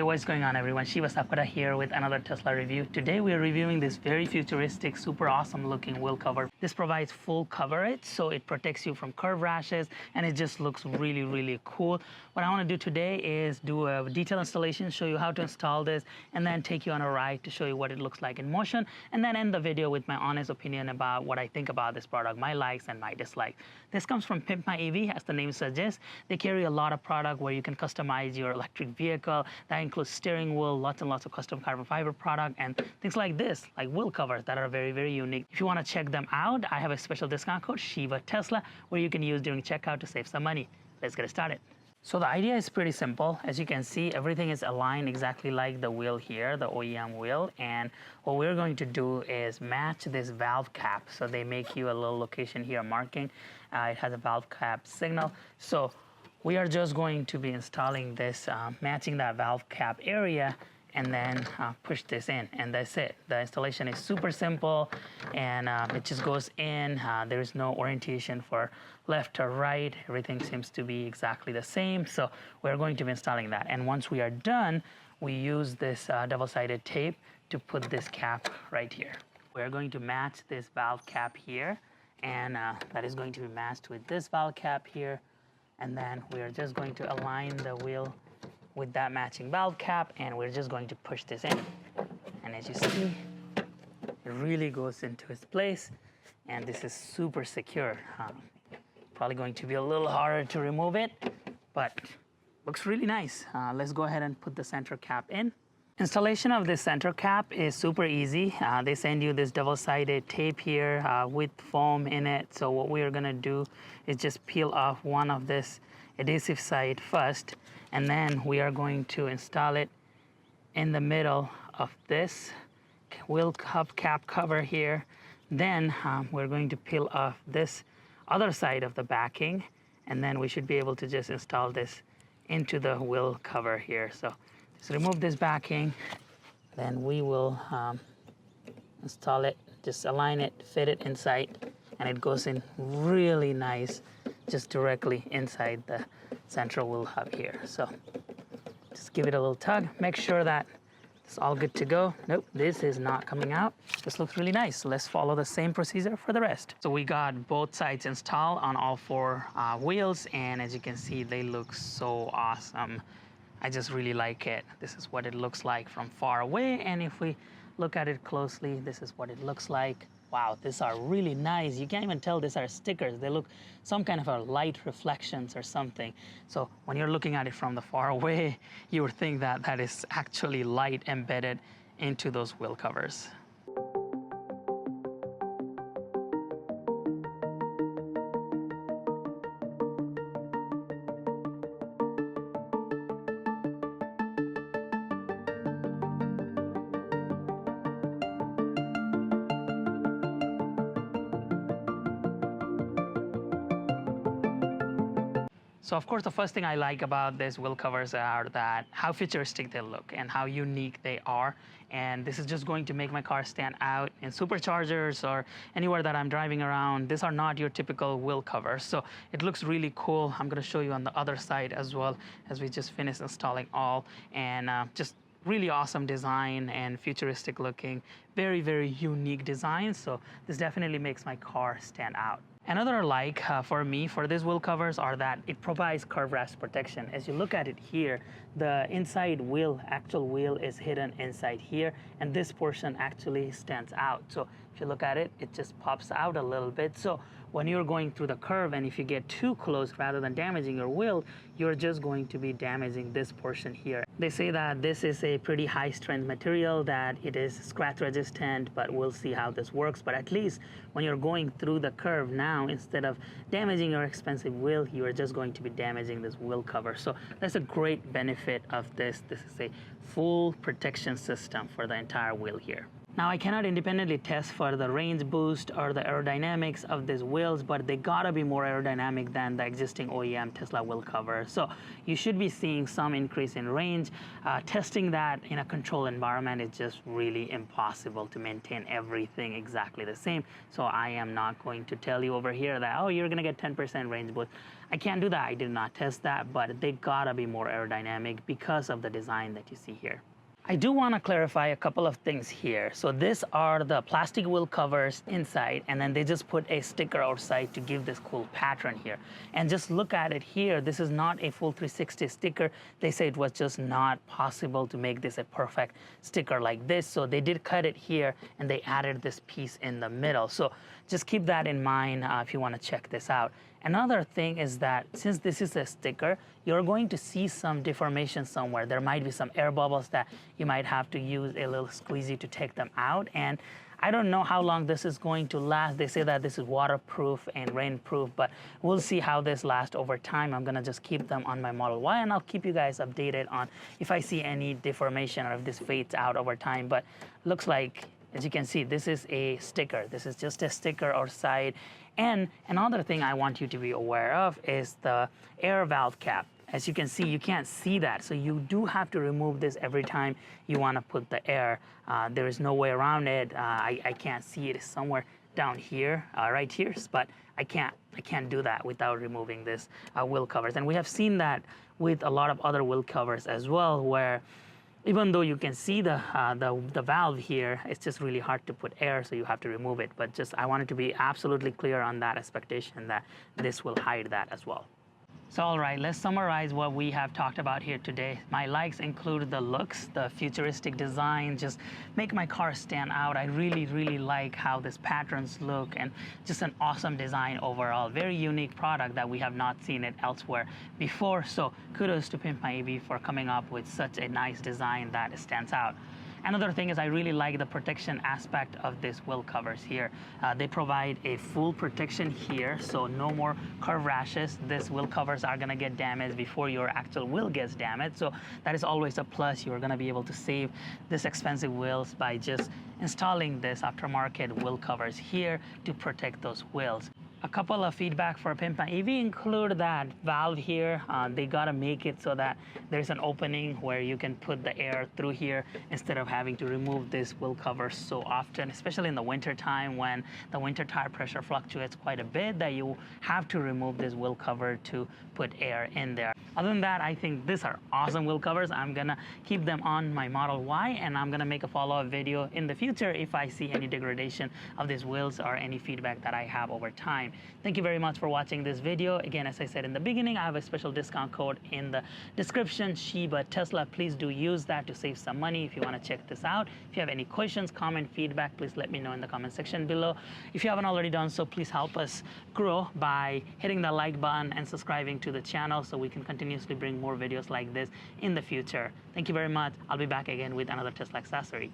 what's going on everyone? Shiva Sakura here with another Tesla review. Today we are reviewing this very futuristic, super awesome looking wheel cover. This provides full coverage, so it protects you from curve rashes and it just looks really cool. What I want to do today is do a detailed installation, show you how to install this, and then take you on a ride to show you what it looks like in motion, and then end the video with my honest opinion about what I think about this product, my likes and my dislikes. This comes from Pimp My EV, as the name suggests. They carry a lot of product where you can customize your electric vehicle. That includes steering wheel, lots and lots of custom carbon fiber product, and things like this, like wheel covers that are very unique. If you want to check them out, I have a special discount code Shiva Tesla where you can use during checkout to save some money. Let's get started. So the idea is pretty simple. As you can see, everything is aligned exactly like the wheel here, the OEM wheel. And what we're going to do is match this valve cap. So they make you a little location here marking. It has a valve cap signal. So we are just going to be installing this, matching that valve cap area, and then push this in, and that's it. The installation is super simple, and it just goes in. There is no orientation for left or right. Everything seems to be exactly the same. So we're going to be installing that. And once we are done, we use this double-sided tape to put this cap right here. We're going to match this valve cap here, and that is going to be matched with this valve cap here. And then we're just going to align the wheel with that matching valve cap, and we're just going to push this in. And as you see, it really goes into its place, and this is super secure. Probably going to be a little harder to remove it, but looks really nice. Let's go ahead and put the center cap in. Installation of this center cap is super easy. They send you this double-sided tape here with foam in it. So what we are gonna do is just peel off one of this adhesive side first, and then we are going to install it in the middle of this wheel cap cover here. Then we're going to peel off this other side of the backing, and then we should be able to just install this into the wheel cover here. So just remove this backing, then we will install it, just align it, fit it inside, and it goes in really nice, just directly inside the central wheel hub here. So just give it a little tug, make sure that it's all good to go. Nope, this is not coming out. This looks really nice. So let's follow the same procedure for the rest. So we got both sides installed on all four wheels, and as you can see, they look so awesome. I just really like it. This is what it looks like from far away, and if we look at it closely, this is what it looks like. Wow, these are really nice. You can't even tell these are stickers. They look some kind of a light reflections or something. So when you're looking at it from the far away, you would think that that is actually light embedded into those wheel covers. So of course, the first thing I like about these wheel covers are that how futuristic they look and how unique they are. And this is just going to make my car stand out in superchargers or anywhere that I'm driving around. These are not your typical wheel covers. So it looks really cool. I'm gonna show you on the other side as well as we just finished installing all, and just really awesome design and futuristic looking, very unique design. So this definitely makes my car stand out. Another like for me for these wheel covers are that it provides curve rash protection. As you look at it here, the inside wheel, actual wheel is hidden inside here, and this portion actually stands out. So if you look at it, it just pops out a little bit. So when you're going through the curve, and if you get too close, rather than damaging your wheel, you're just going to be damaging this portion here. They say that this is a pretty high strength material, that it is scratch resistant, but we'll see how this works. But at least when you're going through the curve now, instead of damaging your expensive wheel, you are just going to be damaging this wheel cover. So that's a great benefit of this. This is a full protection system for the entire wheel here. Now, I cannot independently test for the range boost or the aerodynamics of these wheels, but they gotta be more aerodynamic than the existing OEM Tesla wheel cover. So you should be seeing some increase in range. Testing that in a controlled environment is just really impossible to maintain everything exactly the same. So I am not going to tell you over here that, oh, you're gonna get 10% range boost. I can't do that. I did not test that, but they gotta be more aerodynamic because of the design that you see here. I do want to clarify a couple of things here. So these are the plastic wheel covers inside, and then they just put a sticker outside to give this cool pattern here. And just look at it here. This is not a full 360 sticker. They say it was just not possible to make this a perfect sticker like this. So they did cut it here, and they added this piece in the middle. So just keep that in mind if you want to check this out. Another thing is that since this is a sticker, you're going to see some deformation somewhere. There might be some air bubbles that you might have to use a little squeegee to take them out. And I don't know how long this is going to last. They say that this is waterproof and rainproof, but we'll see how this lasts over time. I'm gonna just keep them on my Model Y, and I'll keep you guys updated on if I see any deformation or if this fades out over time. But looks like, as you can see, this is a sticker. This is just a sticker outside. And another thing I want you to be aware of is the air valve cap. As you can see, you can't see that. So you do have to remove this every time you want to put the air. There is no way around it. I can't see it. It's somewhere down here, right here, but I can't do that without removing this wheel covers. And we have seen that with a lot of other wheel covers as well, where even though you can see the valve here, it's just really hard to put air, so you have to remove it. But just I wanted to be absolutely clear on that expectation that this will hide that as well. So all right, let's summarize what we have talked about here today. My likes include the looks, the futuristic design, just make my car stand out. I really, really like how these patterns look, and just an awesome design overall. Very unique product that we have not seen it elsewhere before. So kudos to Pimp My EV for coming up with such a nice design that stands out. Another thing is I really like the protection aspect of these wheel covers here. They provide a full protection here, so no more curve rashes. These wheel covers are gonna get damaged before your actual wheel gets damaged, so that is always a plus. You're gonna be able to save this expensive wheels by just installing this aftermarket wheel covers here to protect those wheels. A couple of feedback for Pimp My EV include that valve here. They gotta make it so that there's an opening where you can put the air through here instead of having to remove this wheel cover so often, especially in the winter time when the winter tire pressure fluctuates quite a bit, that you have to remove this wheel cover to put air in there. Other than that, I think these are awesome wheel covers. I'm gonna keep them on my Model Y, and I'm gonna make a follow-up video in the future if I see any degradation of these wheels or any feedback that I have over time. Thank you very much for watching this video. Again, as I said in the beginning, I have a special discount code in the description, Shiba Tesla. Please do use that to save some money if you want to check this out. If you have any questions, comment, feedback, please let me know in the comment section below. If you haven't already done so, please help us grow by hitting the like button and subscribing to the channel so we can continuously bring more videos like this in the future. Thank you very much. I'll be back again with another Tesla accessory.